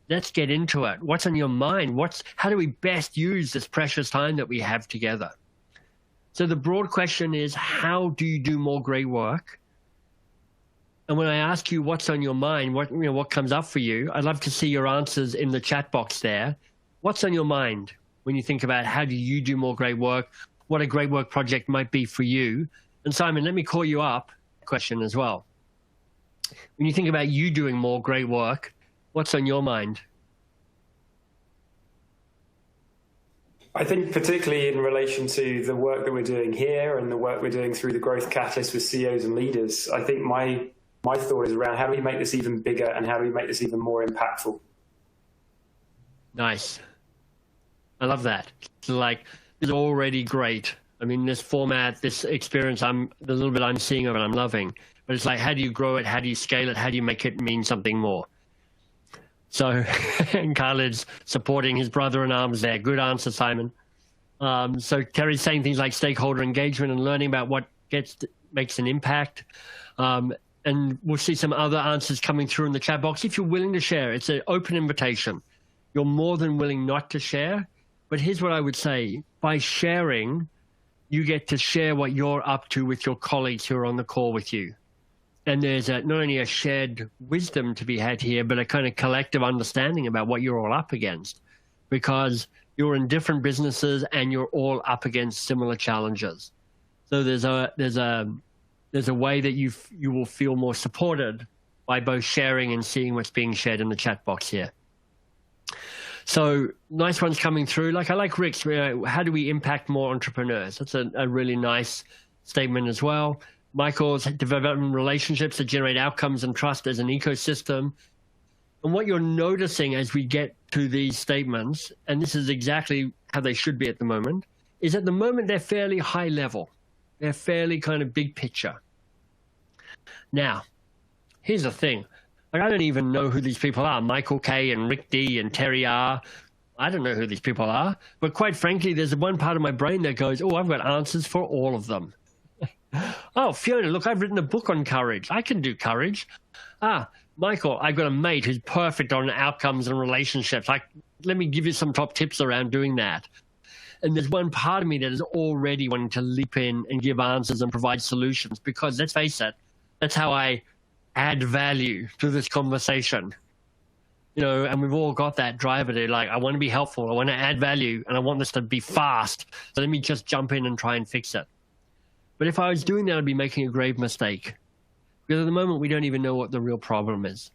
Let's get into it. What's on your mind? How do we best use this precious time that we have together? So the broad question is, how do you do more great work? And when I ask you what's on your mind, what comes up for you, I'd love to see your answers in the chat box there. What's on your mind when you think about how do you do more great work, what a great work project might be for you? And Simon, let me call you up, question as well. When you think about you doing more great work, what's on your mind? I think particularly in relation to the work that we're doing here and the work we're doing through the Growth Catalyst with CEOs and leaders, I think my thought is around how do we make this even bigger and how do we make this even more impactful? Nice. I love that. It's like, it's already great. I mean, this format, this experience, the little bit I'm seeing of it, I'm loving. But it's like, how do you grow it? How do you scale it? How do you make it mean something more? So, and Khaled's supporting his brother in arms there. Good answer, Simon. So Terry's saying things like stakeholder engagement and learning about what makes an impact. And we'll see some other answers coming through in the chat box. If you're willing to share, it's an open invitation. You're more than willing not to share. But here's what I would say. By sharing, you get to share what you're up to with your colleagues who are on the call with you. And there's not only a shared wisdom to be had here, but a kind of collective understanding about what you're all up against, because you're in different businesses and you're all up against similar challenges. So there's a way that you will feel more supported by both sharing and seeing what's being shared in the chat box here. So nice ones coming through. Like I like Rick's, how do we impact more entrepreneurs? That's a really nice statement as well. Michael's developing relationships that generate outcomes and trust as an ecosystem. And what you're noticing as we get to these statements, and this is exactly how they should be at the moment, is at the moment they're fairly high level. They're fairly kind of big picture. Now, here's the thing. Like, I don't even know who these people are. Michael K. and Rick D. and Terry R. I don't know who these people are. But quite frankly, there's one part of my brain that goes, oh, I've got answers for all of them. Oh, Fiona, look, I've written a book on courage. I can do courage. Ah, Michael, I've got a mate who's perfect on outcomes and relationships. Let me give you some top tips around doing that. And there's one part of me that is already wanting to leap in and give answers and provide solutions, because let's face it, that's how I add value to this conversation. You know, and we've all got that driver to, like, I want to be helpful, I want to add value, and I want this to be fast. So let me just jump in and try and fix it. But if I was doing that, I'd be making a grave mistake, because at the moment we don't even know what the real problem is.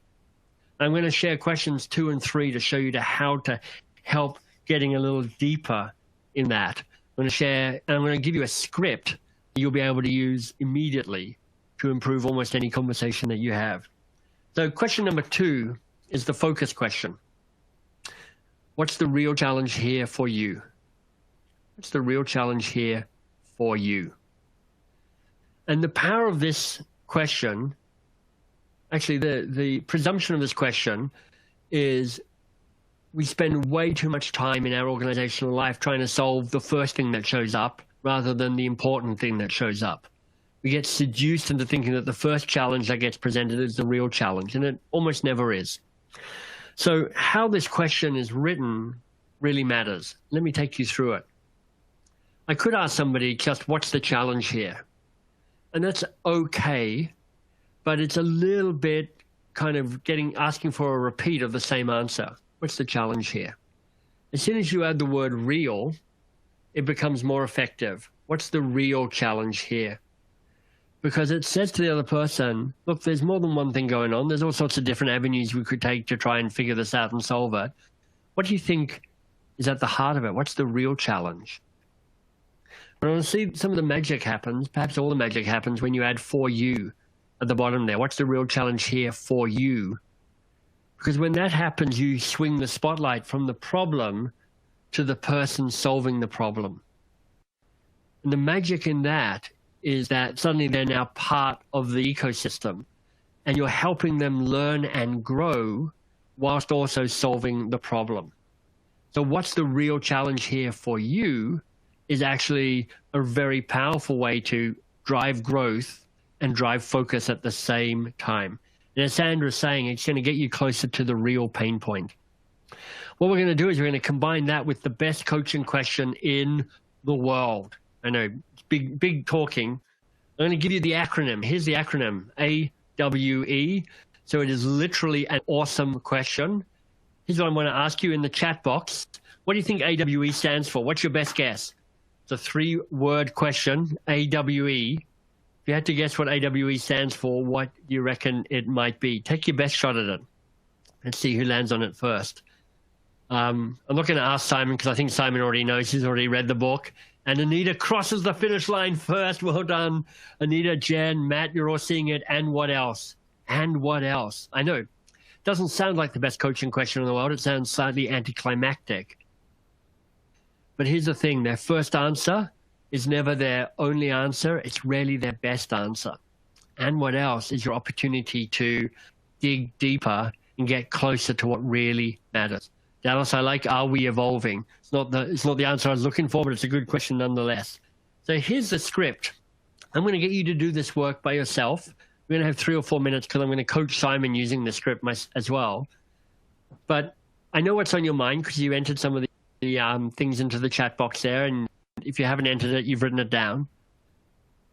I'm going to share questions 2 and 3 to show you how to help getting a little deeper in that. I'm going to share, and I'm going to give you a script that you'll be able to use immediately to improve almost any conversation that you have. So question number 2 is the focus question. What's the real challenge here for you? What's the real challenge here for you? And the power of this question, actually the presumption of this question is we spend way too much time in our organizational life trying to solve the first thing that shows up rather than the important thing that shows up. We get seduced into thinking that the first challenge that gets presented is the real challenge, and it almost never is. So how this question is written really matters. Let me take you through it. I could ask somebody just, what's the challenge here? And that's okay, but it's a little bit kind of asking for a repeat of the same answer. What's the challenge here? As soon as you add the word real, it becomes more effective. What's the real challenge here? Because it says to the other person, look, there's more than one thing going on. There's all sorts of different avenues we could take to try and figure this out and solve it. What do you think is at the heart of it? What's the real challenge? But I want to see some of the magic happens, perhaps all the magic happens when you add for you at the bottom there. What's the real challenge here for you? Because when that happens, you swing the spotlight from the problem to the person solving the problem. And the magic in that is that suddenly they're now part of the ecosystem, and you're helping them learn and grow whilst also solving the problem. So what's the real challenge here for you is actually a very powerful way to drive growth and drive focus at the same time. And as Sandra's saying, it's going to get you closer to the real pain point. What we're going to do is we're going to combine that with the best coaching question in the world. I know, it's big talking. I'm going to give you the acronym. Here's the acronym, AWE. So it is literally an awesome question. Here's what I'm going to ask you in the chat box. What do you think AWE stands for? What's your best guess? It's a 3-word question, AWE. If you had to guess what AWE stands for, what do you reckon it might be? Take your best shot at it. Let's see who lands on it first. I'm not going to ask Simon because I think Simon already knows. He's already read the book. And Anita crosses the finish line first. Well done. Anita, Jen, Matt, you're all seeing it. And what else? And what else? I know. It doesn't sound like the best coaching question in the world. It sounds slightly anticlimactic. But here's the thing. Their first answer is never their only answer. It's rarely their best answer. And what else is your opportunity to dig deeper and get closer to what really matters. Dallas, I like, are we evolving? It's not the answer I was looking for, but it's a good question nonetheless. So here's the script. I'm going to get you to do this work by yourself. We're going to have 3 or 4 minutes because I'm going to coach Simon using the script as well. But I know what's on your mind because you entered some of the things into the chat box there. And if you haven't entered it, you've written it down.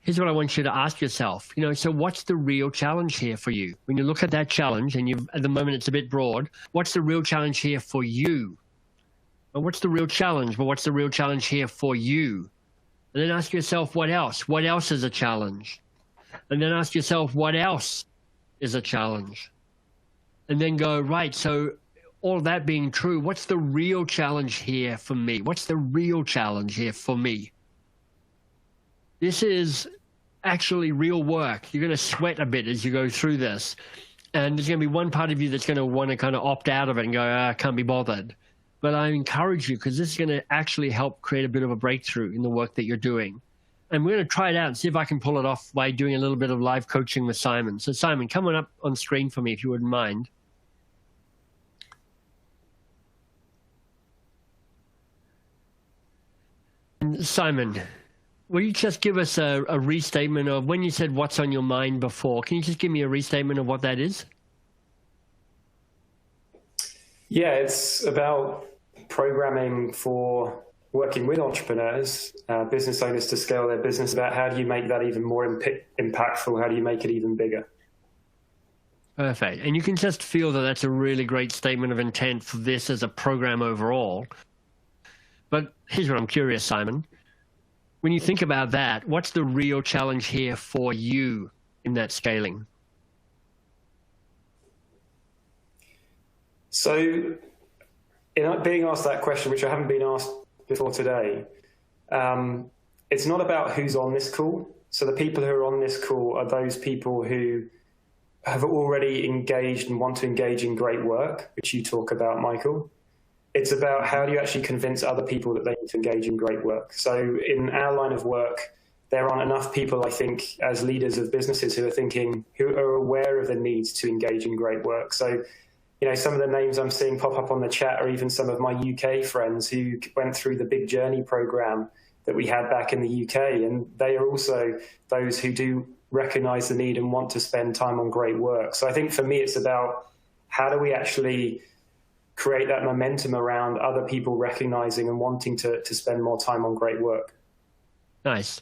Here's what I want you to ask yourself. So what's the real challenge here for you? When you look at that challenge, and at the moment it's a bit broad, what's the real challenge here for you? Well, what's the real challenge? But what's the real challenge here for you? And then ask yourself, what else? What else is a challenge? And then ask yourself, what else is a challenge? And then go, right, so all that being true, what's the real challenge here for me? What's the real challenge here for me? This is actually real work. You're going to sweat a bit as you go through this. And there's going to be one part of you that's going to want to kind of opt out of it and go, I can't be bothered. But I encourage you because this is going to actually help create a bit of a breakthrough in the work that you're doing. And we're going to try it out and see if I can pull it off by doing a little bit of live coaching with Simon. So Simon, come on up on screen for me if you wouldn't mind. And Simon, will you just give us a restatement of when you said what's on your mind before? Can you just give me a restatement of what that is? Yeah, it's about programming for working with entrepreneurs, business owners to scale their business, about how do you make that even more impactful? How do you make it even bigger? Perfect. And you can just feel that that's a really great statement of intent for this as a program overall. But here's what I'm curious, Simon. When you think about that, what's the real challenge here for you in that scaling? So in being asked that question, which I haven't been asked before today, it's not about who's on this call. So the people who are on this call are those people who have already engaged and want to engage in great work, which you talk about, Michael. It's about how do you actually convince other people that they need to engage in great work. So in our line of work, there aren't enough people, I think, as leaders of businesses who are aware of the needs to engage in great work. So, some of the names I'm seeing pop up on the chat are even some of my UK friends who went through the Big Journey program that we had back in the UK. And they are also those who do recognize the need and want to spend time on great work. So I think for me, it's about how do we actually create that momentum around other people recognizing and wanting to spend more time on great work. Nice.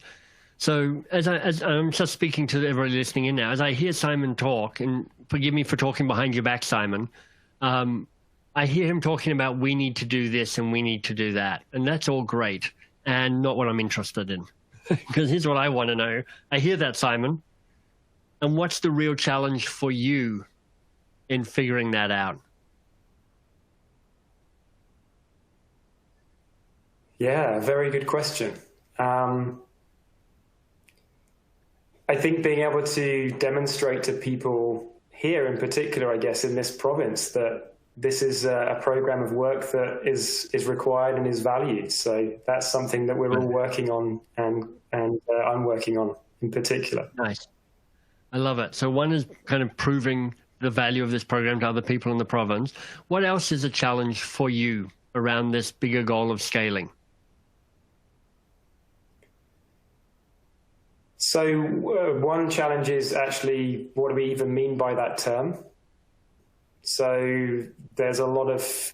So as I'm just speaking to everybody listening in now, as I hear Simon talk, and forgive me for talking behind your back, Simon, I hear him talking about we need to do this and we need to do that. And that's all great and not what I'm interested in. Because here's what I want to know. I hear that, Simon. And what's the real challenge for you in figuring that out? Yeah, very good question. I think being able to demonstrate to people here in particular, I guess, in this province, that this is a program of work that is required and is valued. So that's something that we're all working on and I'm working on in particular. Nice. I love it. So one is kind of proving the value of this program to other people in the province. What else is a challenge for you around this bigger goal of scaling? So one challenge is actually, what do we even mean by that term? So there's a lot of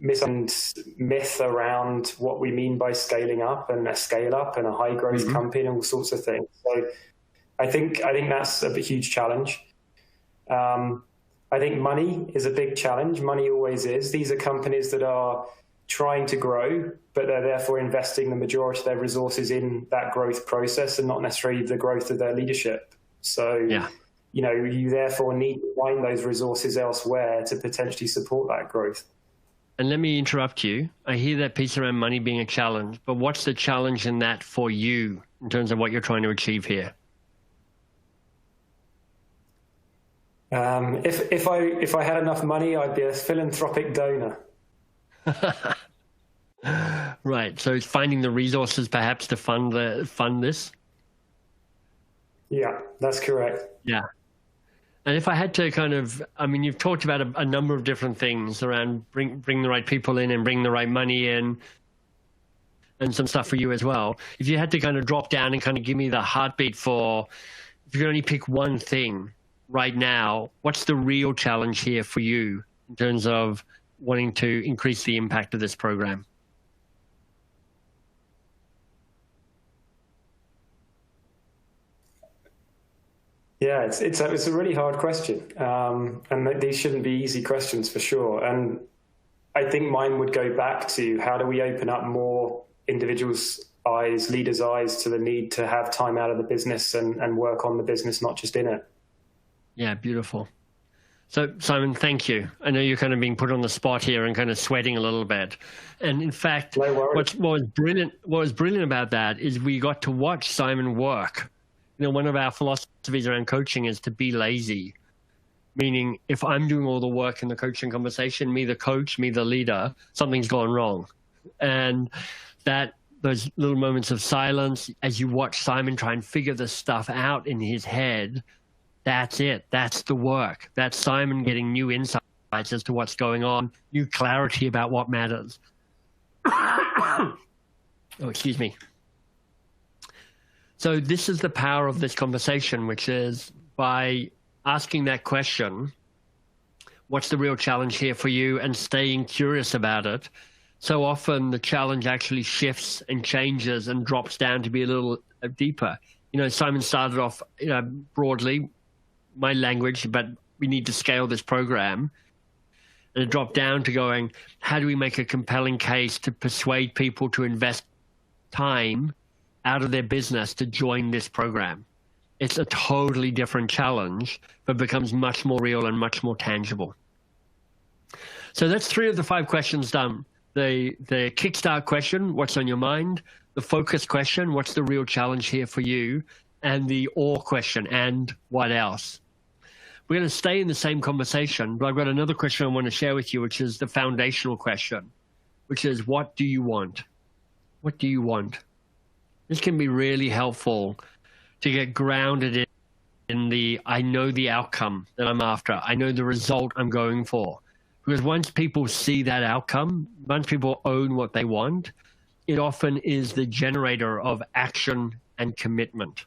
myth around what we mean by scaling up and a scale up and a high growth company and all sorts of things. So I think that's a huge challenge. I think money is a big challenge. Money always is. These are companies that are trying to grow, but they're therefore investing the majority of their resources in that growth process and not necessarily the growth of their leadership. So, Yeah. You therefore need to find those resources elsewhere to potentially support that growth. And let me interrupt you. I hear that piece around money being a challenge, but what's the challenge in that for you in terms of what you're trying to achieve here? If I had enough money, I'd be a philanthropic donor. Right. So it's finding the resources perhaps to fund this. Yeah, that's correct. Yeah. And if I had to you've talked about a number of different things around bring the right people in and bring the right money in and some stuff for you as well. If you had to kind of drop down and kind of give me the heartbeat for, if you could only pick one thing right now, what's the real challenge here for you in terms of wanting to increase the impact of this program? Yeah, it's a really hard question, and these shouldn't be easy questions for sure. And I think mine would go back to, how do we open up more individuals' eyes, leaders' eyes, to the need to have time out of the business and work on the business, not just in it. Yeah, beautiful. So, Simon, thank you. I know you're kind of being put on the spot here and kind of sweating a little bit. And in fact, No worries. what was brilliant about that is we got to watch Simon work. One of our philosophies around coaching is to be lazy, meaning if I'm doing all the work in the coaching conversation, me the coach, me the leader, something's gone wrong. And those little moments of silence as you watch Simon try and figure this stuff out in his head, that's it. That's the work. That's Simon getting new insights as to what's going on, new clarity about what matters. Oh, excuse me. So this is the power of this conversation, which is by asking that question, what's the real challenge here for you, and staying curious about it. So often the challenge actually shifts and changes and drops down to be a little deeper. Simon started off broadly, my language, but we need to scale this program. And it dropped down to going, how do we make a compelling case to persuade people to invest time out of their business to join this program? It's a totally different challenge, but becomes much more real and much more tangible. So that's 3 of the 5 questions done. The kickstart question, what's on your mind? The focus question, what's the real challenge here for you? And the or question, and what else? We're going to stay in the same conversation, but I've got another question I want to share with you, which is the foundational question, which is, what do you want? What do you want? This can be really helpful to get grounded in the, I know the outcome that I'm after. I know the result I'm going for. Because once people see that outcome, once people own what they want, it often is the generator of action and commitment.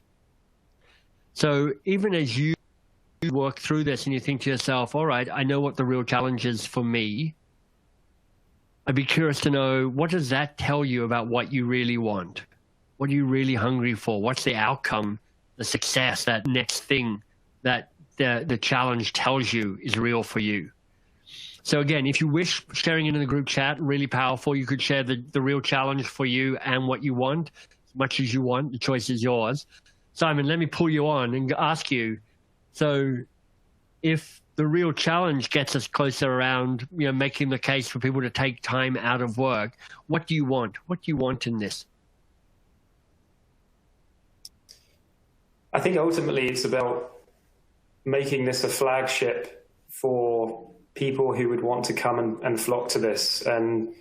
So even as you work through this and you think to yourself, all right, I know what the real challenge is for me, I'd be curious to know, what does that tell you about what you really want? What are you really hungry for? What's the outcome, the success, that next thing that the challenge tells you is real for you? So again, if you wish, sharing it in the group chat, really powerful. You could share the real challenge for you and what you want, as much as you want. The choice is yours. Simon, let me pull you on and ask you, so if the real challenge gets us closer around, making the case for people to take time out of work, what do you want? What do you want in this? I think ultimately it's about making this a flagship for people who would want to come and flock to this. And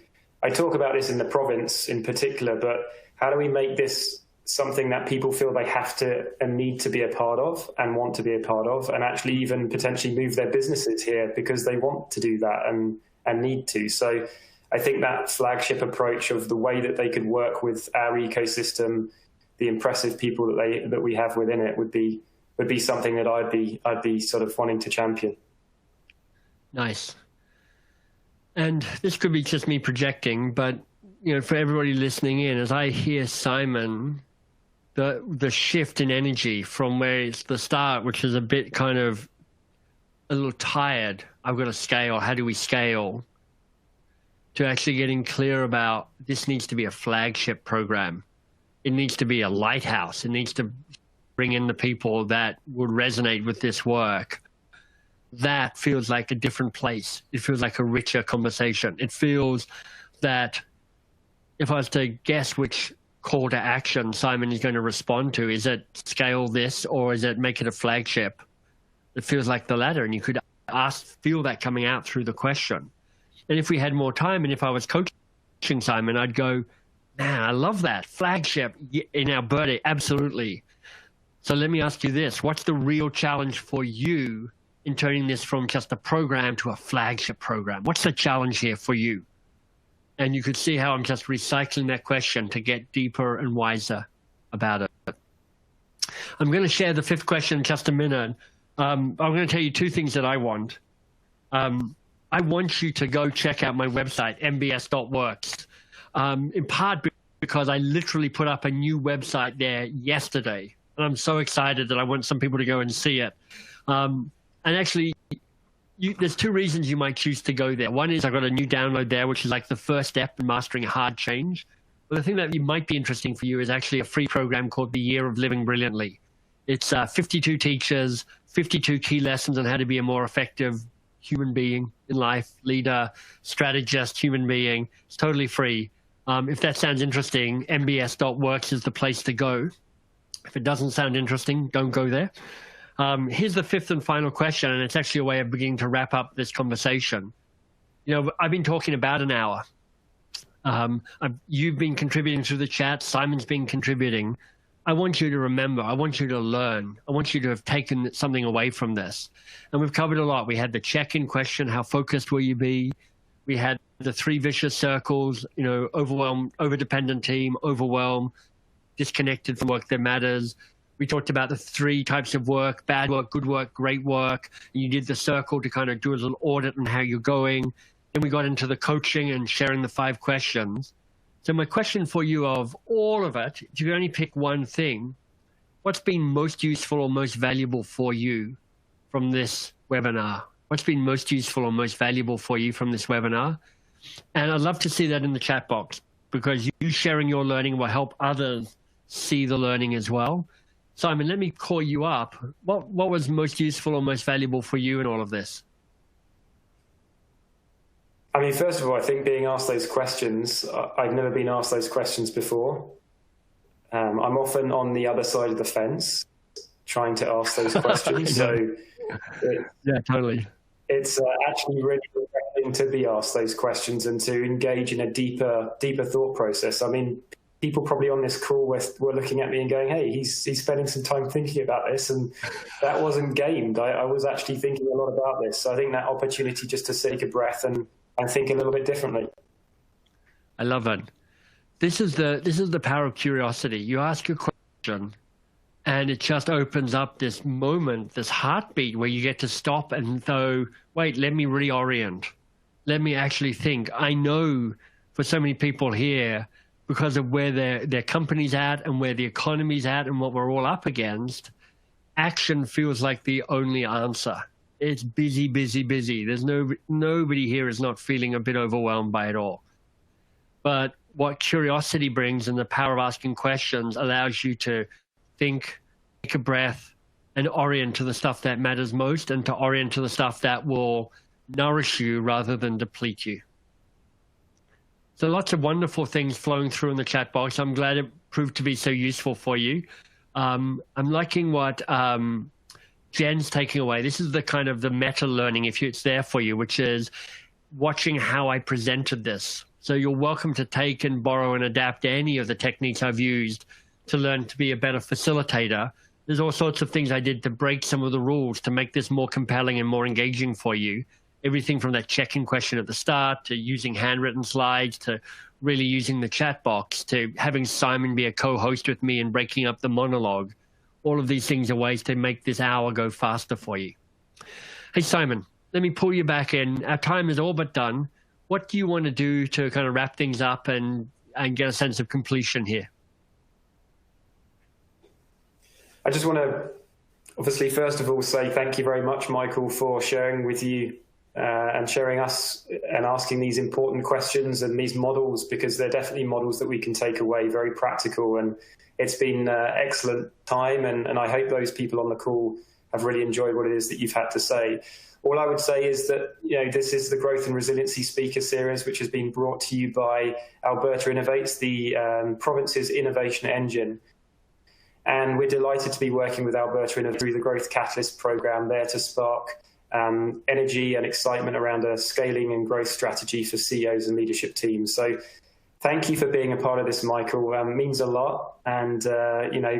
I talk about this in the province in particular, but how do we make this something that people feel they have to and need to be a part of and want to be a part of, and actually even potentially move their businesses here because they want to do that and need to. So I think that flagship approach of the way that they could work with our ecosystem, the impressive people that we have within it, would be something that I'd be sort of wanting to champion. Nice. And this could be just me projecting, but for everybody listening in, as I hear Simon, the shift in energy from where it's the start, which is a bit kind of a little tired, I've got to scale, how do we scale? to actually getting clear about this needs to be a flagship program. It needs to be a lighthouse. It needs to bring in the people that would resonate with this work. That feels like a different place. It feels like a richer conversation. It feels that if I was to guess which call to action Simon is going to respond to, is it scale this or is it make it a flagship? It feels like the latter, and you could feel that coming out through the question. And if we had more time, and if I was coaching Simon, I'd go, man, I love that. Flagship in Alberta, absolutely. So let me ask you this. What's the real challenge for you in turning this from just a program to a flagship program? What's the challenge here for you? And you could see how I'm just recycling that question to get deeper and wiser about it. I'm going to share the fifth question in just a minute. I'm going to tell you two things that I want. I want you to go check out my website, mbs.works, in part because I literally put up a new website there yesterday. And I'm so excited that I want some people to go and see it. And actually, there's two reasons you might choose to go there. One is I've got a new download there, which is like the first step in mastering a hard change. But the thing that might be interesting for you is actually a free program called The Year of Living Brilliantly. It's 52 teachers, 52 key lessons on how to be a more effective human being in life, leader, strategist, human being. It's totally free. If that sounds interesting, mbs.works is the place to go. If it doesn't sound interesting, don't go there. Here's the fifth and final question, and it's actually a way of beginning to wrap up this conversation. You know, I've been talking about an hour. You've been contributing through the chat. Simon's been contributing. I want you to remember. I want you to learn. I want you to have taken something away from this. And we've covered a lot. We had the check-in question, how focused will you be? We had the 3 vicious circles, you know, overwhelm, overdependent team, overwhelm, disconnected from work that matters. We talked about the 3 types of work, bad work, good work, great work. And you did the circle to kind of do a little audit on how you're going. Then we got into the coaching and sharing the 5 questions. So my question for you of all of it, if you could only pick one thing, what's been most useful or most valuable for you from this webinar? What's been most useful or most valuable for you from this webinar? And I'd love to see that in the chat box, because you sharing your learning will help others see the learning as well. Simon, let me call you up. What was most useful or most valuable for you in all of this? I mean, first of all, I think being asked those questions, I've never been asked those questions before. I'm often on the other side of the fence trying to ask those questions. So yeah, totally. It's actually really refreshing to be asked those questions and to engage in a deeper thought process. I mean, people probably on this call were looking at me and going, hey, he's spending some time thinking about this, and that wasn't gamed. I was actually thinking a lot about this. So I think that opportunity just to take a breath and think a little bit differently. I love it. This is the power of curiosity. You ask a question, and it just opens up this moment, this heartbeat where you get to stop and go, wait, let me reorient. Let me actually think. I know for so many people here, because of where their company's at and where the economy's at and what we're all up against, action feels like the only answer. It's busy, busy, busy. There's nobody here is not feeling a bit overwhelmed by it all. But what curiosity brings and the power of asking questions allows you to think, take a breath, and orient to the stuff that matters most, and to orient to the stuff that will nourish you rather than deplete you. So lots of wonderful things flowing through in the chat box. I'm glad it proved to be so useful for you. I'm liking what Jen's taking away. This is the kind of the meta learning, if it's there for you, which is watching how I presented this. So you're welcome to take and borrow and adapt any of the techniques I've used to learn to be a better facilitator. There's all sorts of things I did to break some of the rules to make this more compelling and more engaging for you. Everything from that check-in question at the start, to using handwritten slides, to really using the chat box, to having Simon be a co-host with me and breaking up the monologue. All of these things are ways to make this hour go faster for you. Hey, Simon, let me pull you back in. Our time is all but done. What do you want to do to kind of wrap things up and get a sense of completion here? I just want to obviously, first of all, say thank you very much, Michael, for sharing with you and sharing us and asking these important questions and these models, because they're definitely models that we can take away, very practical. And it's been excellent time, and I hope those people on the call have really enjoyed what it is that you've had to say. All I would say is that, this is the Growth and Resiliency Speaker Series, which has been brought to you by Alberta Innovates, the province's innovation engine. And we're delighted to be working with Alberta Innovates through the Growth Catalyst program, there to spark energy and excitement around a scaling and growth strategy for CEOs and leadership teams. So thank you for being a part of this, Michael. It means a lot. And,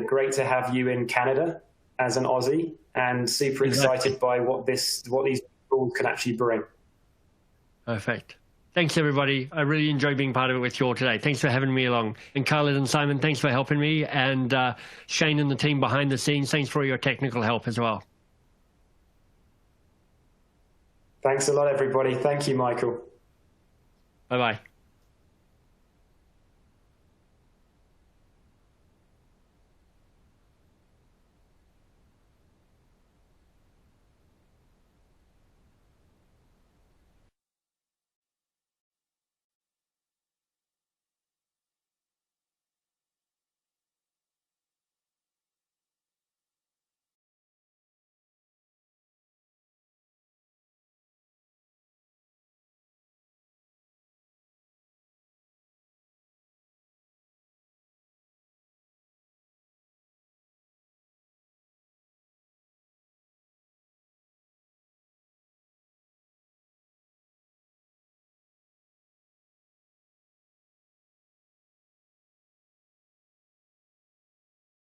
great to have you in Canada as an Aussie, and super excited by what these tools can actually bring. Perfect. Thanks, everybody. I really enjoyed being part of it with you all today. Thanks for having me along. And Khaled and Simon, thanks for helping me. And Shane and the team behind the scenes, thanks for your technical help as well. Thanks a lot, everybody. Thank you, Michael. Bye-bye.